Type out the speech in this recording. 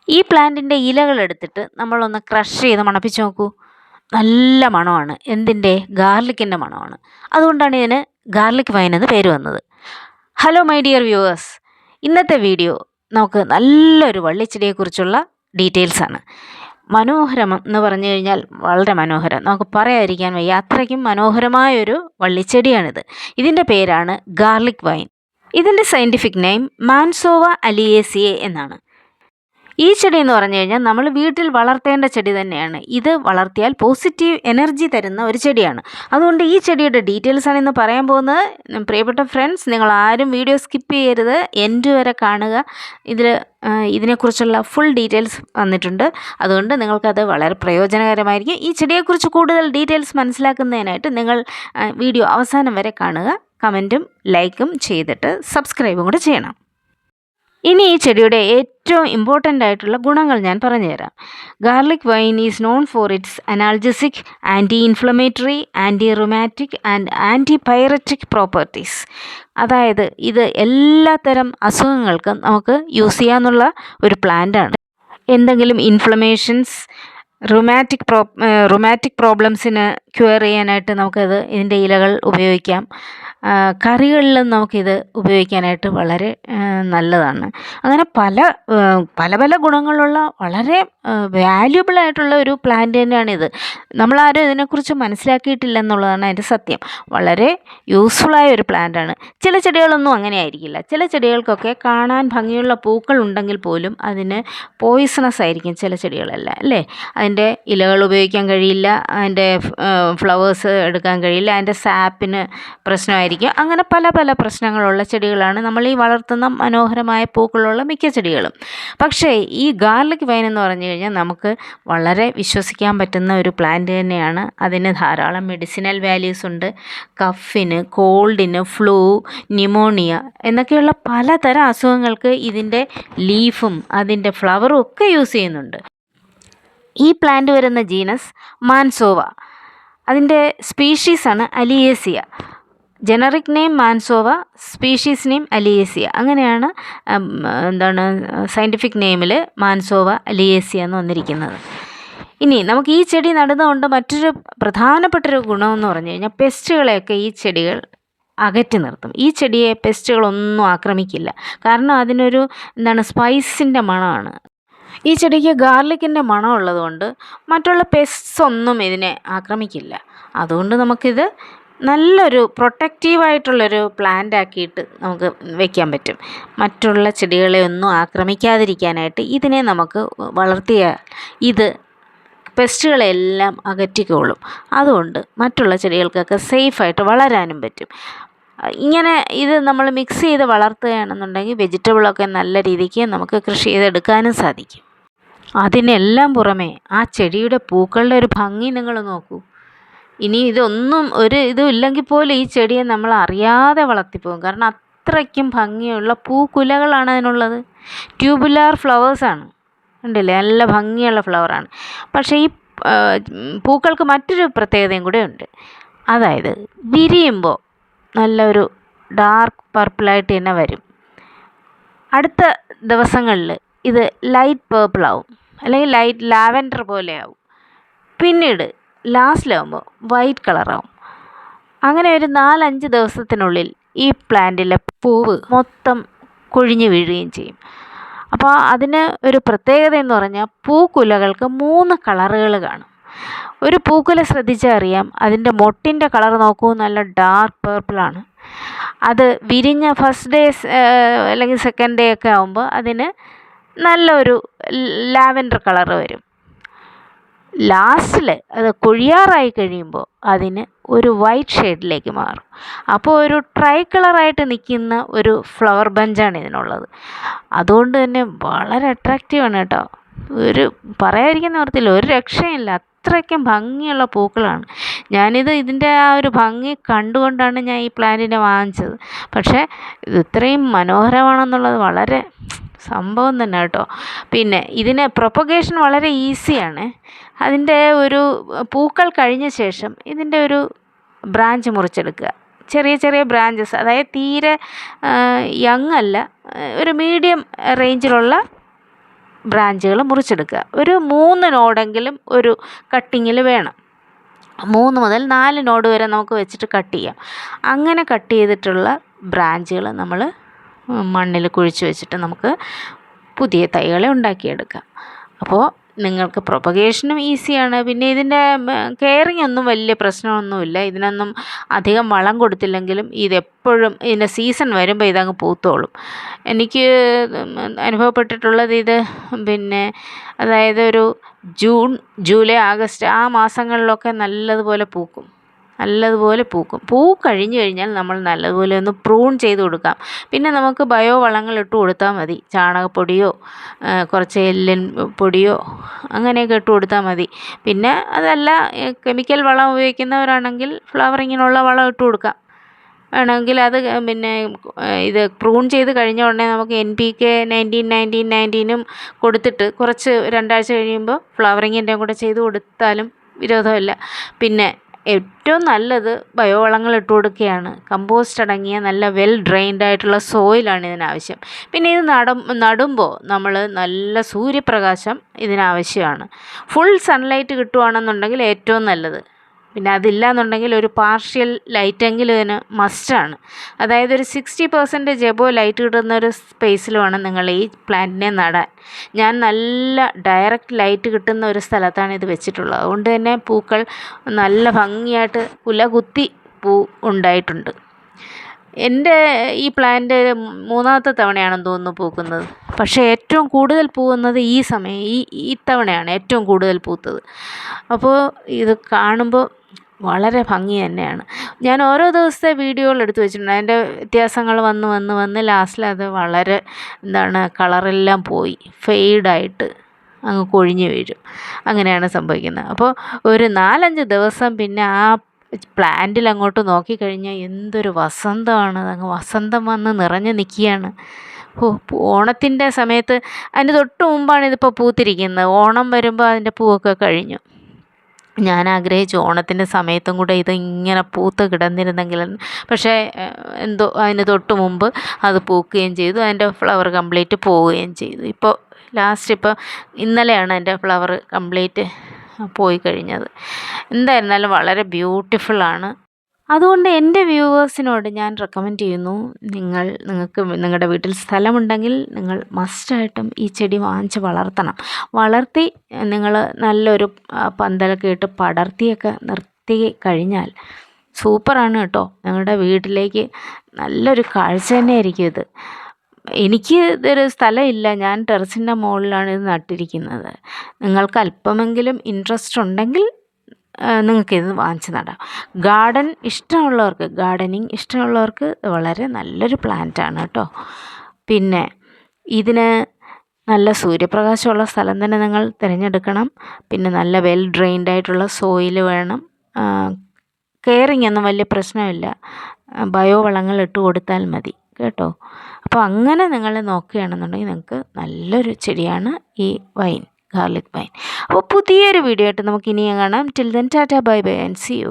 ഈ പ്ലാന്റിൻ്റെ ഇലകളെടുത്തിട്ട് നമ്മളൊന്ന് ക്രഷ് ചെയ്ത് മണപ്പിച്ച് നോക്കൂ. നല്ല മണമാണ്. എന്തിൻ്റെ? ഗാർലിക്കിൻ്റെ മണമാണ്. അതുകൊണ്ടാണ് ഇതിന് ഗാർലിക് വൈൻ എന്ന് പേര് വന്നത്. ഹലോ മൈ ഡിയർ വ്യൂവേഴ്സ്, ഇന്നത്തെ വീഡിയോ നമുക്ക് നല്ലൊരു വള്ളിച്ചെടിയെക്കുറിച്ചുള്ള ഡീറ്റെയിൽസാണ്. മനോഹരം എന്ന് പറഞ്ഞു കഴിഞ്ഞാൽ വളരെ മനോഹരം, നമുക്ക് പറയാതിരിക്കാൻ വയ്യ. അത്രയ്ക്കും മനോഹരമായൊരു വള്ളിച്ചെടിയാണിത്. ഇതിൻ്റെ പേരാണ് ഗാർലിക് വൈൻ. ഇതിൻ്റെ സയൻറ്റിഫിക് നെയിം മാൻസോവ അലിയേസിയെ എന്നാണ്. ഈ ചെടി എന്ന് പറഞ്ഞു കഴിഞ്ഞാൽ നമ്മൾ വീട്ടിൽ വളർത്തേണ്ട ചെടി തന്നെയാണ്. ഇത് വളർത്തിയാൽ പോസിറ്റീവ് എനർജി തരുന്ന ഒരു ചെടിയാണ്. അതുകൊണ്ട് ഈ ചെടിയുടെ ഡീറ്റെയിൽസാണ് ഇന്ന് പറയാൻ പോകുന്നത്. പ്രിയപ്പെട്ട ഫ്രണ്ട്സ്, നിങ്ങൾ ആരും വീഡിയോ സ്കിപ്പ് ചെയ്യരുത്, എൻഡ് വരെ കാണുക. ഇതിനെക്കുറിച്ചുള്ള ഫുൾ ഡീറ്റെയിൽസ് വന്നിട്ടുണ്ട്. അതുകൊണ്ട് നിങ്ങൾക്കത് വളരെ പ്രയോജനകരമായിരിക്കും. ഈ ചെടിയെക്കുറിച്ച് കൂടുതൽ ഡീറ്റെയിൽസ് മനസ്സിലാക്കുന്നതിനായിട്ട് നിങ്ങൾ വീഡിയോ അവസാനം വരെ കാണുക. കമൻറ്റും ലൈക്കും ചെയ്തിട്ട് സബ്സ്ക്രൈബും കൂടെ ചെയ്യണം. ഇനി ഈ ചെടിയുടെ ഏറ്റവും ഇമ്പോർട്ടൻ്റ് ആയിട്ടുള്ള ഗുണങ്ങൾ ഞാൻ പറഞ്ഞുതരാം. Garlic vine is known for its analgesic, anti inflammatory, anti rheumatic and antipyretic properties. അതായത് ഇത് എല്ലാത്തരം അസുഖങ്ങൾക്കും നമുക്ക് യൂസ് ചെയ്യാമെന്നുള്ള ഒരു പ്ലാന്റാണ്. എന്തെങ്കിലും ഇൻഫ്ലമേഷൻസ്, റുമാറ്റിക് പ്രോബ്ലംസിന് ക്യൂർ ചെയ്യാനായിട്ട് ഇതിൻ്റെ ഇലകൾ ഉപയോഗിക്കാം. കറികളിലും നമുക്കിത് ഉപയോഗിക്കാനായിട്ട് വളരെ നല്ലതാണ്. അങ്ങനെ പല പല ഗുണങ്ങളുള്ള വളരെ വാല്യുബിൾ ആയിട്ടുള്ള ഒരു പ്ലാന്റ് തന്നെയാണിത്. നമ്മളാരും ഇതിനെക്കുറിച്ച് മനസ്സിലാക്കിയിട്ടില്ല എന്നുള്ളതാണ് അതിൻ്റെ സത്യം. വളരെ യൂസ്ഫുള്ളായ ഒരു പ്ലാന്റാണ്. ചില ചെടികളൊന്നും അങ്ങനെ ആയിരിക്കില്ല. ചില ചെടികൾക്കൊക്കെ കാണാൻ ഭംഗിയുള്ള പൂക്കൾ ഉണ്ടെങ്കിൽ പോലും അതിന് പോയിസണസ് ആയിരിക്കും ചില ചെടികളെല്ലാം, അല്ലേ? അതിൻ്റെ ഇലകൾ ഉപയോഗിക്കാൻ കഴിയില്ല, അതിൻ്റെ ഫ്ലവേഴ്സ് എടുക്കാൻ കഴിയില്ല, അതിൻ്റെ സാപ്പിന് പ്രശ്നമായിരിക്കും. അങ്ങനെ പല പ്രശ്നങ്ങളുള്ള ചെടികളാണ് നമ്മൾ ഈ വളർത്തുന്ന മനോഹരമായ പൂക്കളുള്ള മിക്ക ചെടികളും. പക്ഷേ ഈ ഗാർലിക് വൈൻ എന്ന് പറഞ്ഞു കഴിഞ്ഞാൽ നമുക്ക് വളരെ വിശ്വസിക്കാൻ പറ്റുന്ന ഒരു പ്ലാന്റ് തന്നെയാണ്. അതിന് ധാരാളം മെഡിസിനൽ വാല്യൂസ് ഉണ്ട്. കഫിന്, കോൾഡിന്, ഫ്ലൂ, ന്യൂമോണിയ എന്നൊക്കെയുള്ള പലതരം അസുഖങ്ങൾക്ക് ഇതിൻ്റെ ലീഫും അതിൻ്റെ ഫ്ലവറും ഒക്കെ യൂസ് ചെയ്യുന്നുണ്ട്. ഈ പ്ലാന്റ് വരുന്ന ജീനസ് മാൻസോവ, അതിൻ്റെ സ്പീഷീസാണ് അലിയേസിയ. ജനറിക് നെയിം മാൻസോവ, സ്പീഷീസ് നെയിം അലിയേസിയ. അങ്ങനെയാണ് സയൻറ്റിഫിക് നെയിമിൽ മാൻസോവ അലിയേസിയ എന്ന് വന്നിരിക്കുന്നത്. ഇനി നമുക്ക് ഈ ചെടി നടുന്നതുകൊണ്ട് മറ്റൊരു പ്രധാനപ്പെട്ടൊരു ഗുണമെന്ന് പറഞ്ഞു കഴിഞ്ഞാൽ പെസ്റ്റുകളെയൊക്കെ ഈ ചെടികൾ അകറ്റി നിർത്തും. ഈ ചെടിയെ പെസ്റ്റുകളൊന്നും ആക്രമിക്കില്ല. കാരണം അതിനൊരു സ്പൈസിൻ്റെ മണമാണ്. ഈ ചെടിക്ക് ഗാർലിക്കിൻ്റെ മണം ഉള്ളതുകൊണ്ട് മറ്റുള്ള പെസ്റ്റ്സ് ഒന്നും ഇതിനെ ആക്രമിക്കില്ല. അതുകൊണ്ട് നമുക്കിത് നല്ലൊരു പ്രൊട്ടക്റ്റീവായിട്ടുള്ളൊരു പ്ലാന്റ് ആക്കിയിട്ട് നമുക്ക് വയ്ക്കാൻ പറ്റും. മറ്റുള്ള ചെടികളെ ഒന്നും ആക്രമിക്കാതിരിക്കാനായിട്ട് ഇതിനെ നമുക്ക് വളർത്തിയാൽ ഇത് പെസ്റ്റുകളെല്ലാം അകറ്റിക്കോളും. അതുകൊണ്ട് മറ്റുള്ള ചെടികൾക്കൊക്കെ സേഫായിട്ട് വളരാനും പറ്റും. ഇങ്ങനെ ഇത് നമ്മൾ മിക്സ് ചെയ്ത് വളർത്തുകയാണെന്നുണ്ടെങ്കിൽ വെജിറ്റബിളൊക്കെ നല്ല രീതിക്ക് നമുക്ക് കൃഷി ചെയ്തെടുക്കാനും സാധിക്കും. അതിനെല്ലാം പുറമെ ആ ചെടിയുടെ പൂക്കളുടെ ഒരു ഭംഗി നിങ്ങൾ നോക്കൂ. ഇനി ഇതൊന്നും ഇതും ഇല്ലെങ്കിൽ പോലും ഈ ചെടിയെ നമ്മൾ അറിയാതെ വളർത്തിപ്പോകും. കാരണം അത്രയ്ക്കും ഭംഗിയുള്ള പൂക്കുലകളാണ് അതിനുള്ളത്. ട്യൂബുലാർ ഫ്ലവേഴ്സാണ്, ഉണ്ടല്ലേ? നല്ല ഭംഗിയുള്ള ഫ്ലവറാണ്. പക്ഷേ ഈ പൂക്കൾക്ക് മറ്റൊരു പ്രത്യേകതയും കൂടെ ഉണ്ട്. അതായത് വിരിയുമ്പോൾ നല്ലൊരു ഡാർക്ക് പർപ്പിളായിട്ട് തന്നെ വരും. അടുത്ത ദിവസങ്ങളിൽ ഇത് ലൈറ്റ് പേർപ്പിളാവും, അല്ലെങ്കിൽ ലൈറ്റ് ലാവൻഡർ പോലെ ആവും. പിന്നീട് ലാസ്റ്റിലാവുമ്പോൾ വൈറ്റ് കളറാവും. അങ്ങനെ ഒരു 4-5 ദിവസത്തിനുള്ളിൽ ഈ പ്ലാന്റിലെ പൂവ് മൊത്തം കൊഴിഞ്ഞു വീഴുകയും ചെയ്യും. അപ്പോൾ അതിന് ഒരു പ്രത്യേകത എന്ന് പറഞ്ഞാൽ പൂക്കുലകൾക്ക് 3 കളറുകൾ കാണും. ഒരു പൂക്കുല ശ്രദ്ധിച്ചാൽ അറിയാം, അതിൻ്റെ മൊട്ടിൻ്റെ കളർ നോക്കൂ, നല്ല ഡാർക്ക് പേർപ്പിളാണ്. അത് വിരിഞ്ഞ ഫസ്റ്റ് ഡേ അല്ലെങ്കിൽ സെക്കൻഡ് ഡേ ഒക്കെ ആകുമ്പോൾ അതിന് നല്ലൊരു ലാവൻഡർ കളർ വരും. ലാസ്റ്റിൽ അത് കൊഴിയാറായി കഴിയുമ്പോൾ അതിന് ഒരു വൈറ്റ് ഷെയ്ഡിലേക്ക് മാറും. അപ്പോൾ ഒരു ട്രൈ കളറായിട്ട് നിൽക്കുന്ന ഒരു ഫ്ലവർ ബഞ്ചാണ് ഇതിനുള്ളത്. അതുകൊണ്ട് തന്നെ വളരെ അട്രാക്റ്റീവാണ് കേട്ടോ. പറയാതിരിക്കുന്ന നിവൃത്തിയില്ല, ഒരു രക്ഷയില്ല. അത്രയ്ക്കും ഭംഗിയുള്ള പൂക്കളാണ്. ഇതിൻ്റെ ആ ഒരു ഭംഗി കണ്ടുകൊണ്ടാണ് ഞാൻ ഈ പ്ലാന്റിനെ വാങ്ങിച്ചത്. പക്ഷേ ഇത് ഇത്രയും മനോഹരമാണെന്നുള്ളത് വളരെ സംഭവം തന്നെ കേട്ടോ. പിന്നെ ഇതിന് പ്രൊപ്പഗേഷൻ വളരെ ഈസിയാണ്. അതിൻ്റെ ഒരു പൂക്കൾ കഴിഞ്ഞ ശേഷം ഇതിൻ്റെ ഒരു ബ്രാഞ്ച് മുറിച്ചെടുക്കുക. ചെറിയ ചെറിയ ബ്രാഞ്ചസ്, അതായത് തീരെ യങ് അല്ല, ഒരു മീഡിയം റേഞ്ചിലുള്ള ബ്രാഞ്ചുകൾ മുറിച്ചെടുക്കുക. ഒരു 3 നോഡെങ്കിലും ഒരു കട്ടിങ്ങിൽ വേണം. 3 മുതൽ 4 നോഡ് വരെ നമുക്ക് വെച്ചിട്ട് കട്ട് ചെയ്യാം. അങ്ങനെ കട്ട് ചെയ്തിട്ടുള്ള ബ്രാഞ്ചുകൾ നമ്മൾ മണ്ണിൽ കുഴിച്ച് വെച്ചിട്ട് നമുക്ക് പുതിയ തൈകളെ ഉണ്ടാക്കിയെടുക്കാം. അപ്പോൾ നിങ്ങൾക്ക് പ്രൊപ്പഗേഷനും ഈസിയാണ്. പിന്നെ ഇതിൻ്റെ കെയറിങ് ഒന്നും വലിയ പ്രശ്നമൊന്നുമില്ല. ഇതിനൊന്നും അധികം വളം കൊടുത്തില്ലെങ്കിലും ഇതെപ്പോഴും ഇതിൻ്റെ സീസൺ വരുമ്പോൾ ഇതങ്ങ് പൂത്തോളും. എനിക്ക് അനുഭവപ്പെട്ടിട്ടുള്ളത് ഇത് പിന്നെ അതായത് ഒരു ജൂൺ, ജൂലൈ, ആഗസ്റ്റ് ആ മാസങ്ങളിലൊക്കെ നല്ലതുപോലെ പൂക്കും. പൂ കഴിഞ്ഞ് കഴിഞ്ഞാൽ നമ്മൾ നല്ലതുപോലെ ഒന്ന് പ്രൂൺ ചെയ്ത് കൊടുക്കാം. പിന്നെ നമുക്ക് ബയോ വളങ്ങൾ ഇട്ട് കൊടുത്താൽ മതി. ചാണകപ്പൊടിയോ കുറച്ച് എല്ലിൻ പൊടിയോ അങ്ങനെയൊക്കെ ഇട്ട് കൊടുത്താൽ മതി. പിന്നെ അതല്ല കെമിക്കൽ വളം ഉപയോഗിക്കുന്നവരാണെങ്കിൽ ഫ്ലവറിങ്ങിനുള്ള വളം ഇട്ട് കൊടുക്കാം. വേണമെങ്കിൽ അത് പിന്നെ ഇത് പ്രൂൺ ചെയ്ത് കഴിഞ്ഞ ഉടനെ നമുക്ക് NPK 19-19-19 കൊടുത്തിട്ട് കുറച്ച് 2 ആഴ്ച കഴിയുമ്പോൾ ഫ്ലവറിങ്ങിൻ്റെയും കൂടെ ചെയ്ത് കൊടുത്താലും വിരോധമില്ല. പിന്നെ ഏറ്റവും നല്ലത് ബയോവളങ്ങൾ ഇട്ട് കൊടുക്കുകയാണ്. കമ്പോസ്റ്റ് അടങ്ങിയ നല്ല വെൽ ഡ്രെയിൻഡ് ആയിട്ടുള്ള സോയിലാണ് ഇതിനാവശ്യം. പിന്നെ ഇത് നടുമ്പോൾ നമ്മൾ നല്ല സൂര്യപ്രകാശം ഇതിനാവശ്യമാണ്. ഫുൾ സൺലൈറ്റ് കിട്ടുകയാണെന്നുണ്ടെങ്കിൽ ഏറ്റവും നല്ലത്. പിന്നെ അതില്ലാന്നുണ്ടെങ്കിൽ ഒരു പാർഷ്യൽ ലൈറ്റെങ്കിലും ഇതിന് മസ്റ്റാണ്. അതായത് ഒരു 60% എബോ ലൈറ്റ് കിട്ടുന്ന ഒരു സ്പേസിൽ വേണം നിങ്ങൾ ഈ പ്ലാന്റിനെ നടാൻ. ഞാൻ നല്ല ഡയറക്റ്റ് ലൈറ്റ് കിട്ടുന്ന ഒരു സ്ഥലത്താണ് ഇത് വെച്ചിട്ടുള്ളത്. അതുകൊണ്ട് തന്നെ പൂക്കൾ നല്ല ഭംഗിയായിട്ട് കുലകുത്തി പൂ ഉണ്ടായിട്ടുണ്ട്. എൻ്റെ ഈ പ്ലാന്റ് 3ാമത്തെ തവണയാണെന്ന് തോന്നുന്നു പൂക്കുന്നത്. പക്ഷേ ഏറ്റവും കൂടുതൽ പൂവുന്നത് ഈ സമയം, ഈ തവണയാണ് ഏറ്റവും കൂടുതൽ പൂത്തത്. അപ്പോൾ ഇത് കാണുമ്പോൾ വളരെ ഭംഗി തന്നെയാണ്. ഞാൻ ഓരോ ദിവസത്തെ വീഡിയോകൾ എടുത്ത് വെച്ചിട്ടുണ്ട്. അതിൻ്റെ വ്യത്യാസങ്ങൾ വന്ന് ലാസ്റ്റിൽ അത് വളരെ കളറെല്ലാം പോയി ഫെയ്ഡായിട്ട് അങ്ങ് കൊഴിഞ്ഞ് വീഴും. അങ്ങനെയാണ് സംഭവിക്കുന്നത്. അപ്പോൾ ഒരു 4-5 ദിവസം പിന്നെ ആ പ്ലാന്റിൽ അങ്ങോട്ട് നോക്കിക്കഴിഞ്ഞാൽ എന്തൊരു വസന്തമാണ്. അങ്ങ് വസന്തം വന്ന് നിറഞ്ഞു നിൽക്കുകയാണ്. ഓണത്തിൻ്റെ സമയത്ത് അതിന് തൊട്ട് മുമ്പാണ് ഇതിപ്പോൾ പൂത്തിരിക്കുന്നത്. ഓണം വരുമ്പോൾ അതിൻ്റെ പൂവൊക്കെ കഴിഞ്ഞു. ഞാൻ ആഗ്രഹിച്ചു ഓണത്തിൻ്റെ സമയത്തും കൂടെ ഇത് ഇങ്ങനെ പൂത്ത് കിടന്നിരുന്നെങ്കിൽ. പക്ഷേ എന്തോ അതിന് തൊട്ട് മുമ്പ് അത് പൂക്കുകയും ചെയ്തു. അതിൻ്റെ ഫ്ലവർ കംപ്ലീറ്റ് പോവുകയും ചെയ്തു. ഇപ്പോൾ ഇന്നലെയാണ് അതിൻ്റെ ഫ്ലവർ കംപ്ലീറ്റ് പോയി കഴിഞ്ഞത്. എന്തായിരുന്നാലും വളരെ ബ്യൂട്ടിഫുള്ളാണ്. അതുകൊണ്ട് എൻ്റെ വ്യൂവേഴ്സിനോട് ഞാൻ റെക്കമെൻഡ് ചെയ്യുന്നു, നിങ്ങൾക്ക് നിങ്ങളുടെ വീട്ടിൽ സ്ഥലമുണ്ടെങ്കിൽ നിങ്ങൾ മസ്റ്റായിട്ടും ഈ ചെടി വാങ്ങിച്ച് വളർത്തി നിങ്ങൾ നല്ലൊരു പന്തലൊക്കെ ഇട്ട് പടർത്തിയൊക്കെ നിർത്തി കഴിഞ്ഞാൽ സൂപ്പറാണ് കേട്ടോ. നിങ്ങളുടെ വീട്ടിലേക്ക് നല്ലൊരു കാഴ്ച തന്നെയായിരിക്കും ഇത്. എനിക്ക് ഇതൊരു സ്ഥലമില്ല, ഞാൻ ടെറസിൻ്റെ മുകളിലാണ് ഇത് നട്ടിരിക്കുന്നത്. നിങ്ങൾക്ക് അല്പമെങ്കിലും ഇൻട്രസ്റ്റ് ഉണ്ടെങ്കിൽ നിങ്ങൾക്കിത് വാങ്ങിച്ച് നടാം. ഗാർഡനിങ് ഇഷ്ടമുള്ളവർക്ക് വളരെ നല്ലൊരു പ്ലാന്റാണ് കേട്ടോ. പിന്നെ ഇതിന് നല്ല സൂര്യപ്രകാശമുള്ള സ്ഥലം തന്നെ നിങ്ങൾ തിരഞ്ഞെടുക്കണം. പിന്നെ നല്ല വെൽ ഡ്രെയിൻഡ് ആയിട്ടുള്ള സോയിൽ വേണം. കെയറിങ് ഒന്നും വലിയ പ്രശ്നമില്ല. ബയോ വളങ്ങൾ ഇട്ട് കൊടുത്താൽ മതി കേട്ടോ. അപ്പോൾ അങ്ങനെ നിങ്ങൾ നോക്കുകയാണെന്നുണ്ടെങ്കിൽ നിങ്ങൾക്ക് നല്ലൊരു ചെടിയാണ് ഈ ഗാർലിക് വൈൻ. അപ്പോൾ പുതിയൊരു വീഡിയോ ആയിട്ട് നമുക്ക് ഇനിയും കാണാം. Till then tata bye bye and see U.